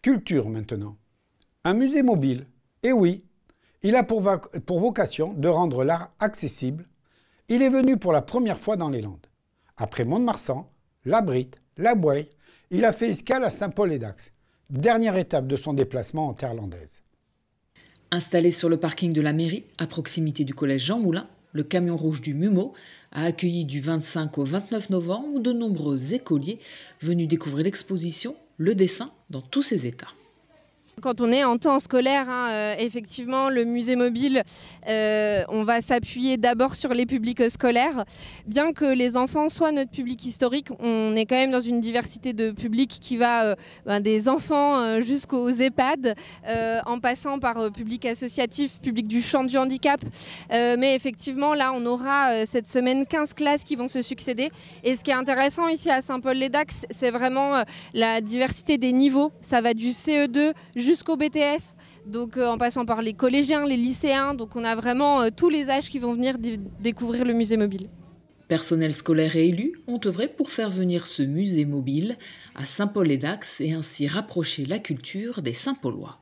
Culture maintenant. Un musée mobile. Et oui, il a pour vocation de rendre l'art accessible. Il est venu pour la première fois dans les Landes. Après Mont-de-Marsan, La Brite, La Bouille, il a fait escale à Saint-Paul-et-Dax, dernière étape de son déplacement en terre landaise. Installé sur le parking de la mairie, à proximité du collège Jean Moulin, le camion rouge du MUMO a accueilli du 25 au 29 novembre de nombreux écoliers venus découvrir l'exposition Le dessin dans tous ses états. Quand on est en temps scolaire, effectivement, le musée mobile, on va s'appuyer d'abord sur les publics scolaires. Bien que les enfants soient notre public historique, on est quand même dans une diversité de publics qui va des enfants jusqu'aux EHPAD, en passant par public associatif, public du champ du handicap. Mais effectivement, là, on aura cette semaine 15 classes qui vont se succéder. Et ce qui est intéressant ici à Saint-Paul-les-Dax, c'est vraiment la diversité des niveaux. Ça va du CE2 jusqu'au BTS, donc en passant par les collégiens, les lycéens, donc on a vraiment tous les âges qui vont venir découvrir le musée mobile. Personnels scolaires et élus ont œuvré pour faire venir ce musée mobile à Saint-Paul-les-Dax et ainsi rapprocher la culture des Saint-Paulois.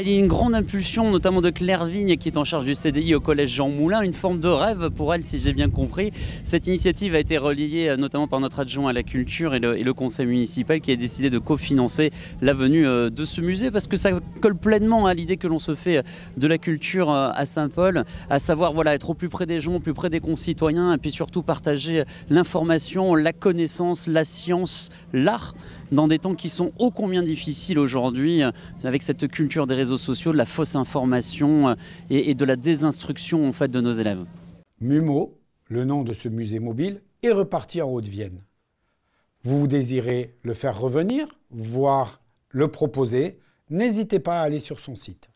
Il y a une grande impulsion, notamment de Claire Vigne, qui est en charge du CDI au collège Jean Moulin, une forme de rêve pour elle, si j'ai bien compris. Cette initiative a été relayée notamment par notre adjoint à la culture et le conseil municipal qui a décidé de cofinancer la venue de ce musée parce que ça colle pleinement à l'idée que l'on se fait de la culture à Saint-Paul, à savoir être au plus près des gens, au plus près des concitoyens et puis surtout partager l'information, la connaissance, la science, l'art dans des temps qui sont ô combien difficiles aujourd'hui avec cette culture des réseaux sociaux, de la fausse information et de la désinstruction en fait, de nos élèves. MUMO, le nom de ce musée mobile, est reparti en Haute-Vienne. Vous désirez le faire revenir, voire le proposer, n'hésitez pas à aller sur son site.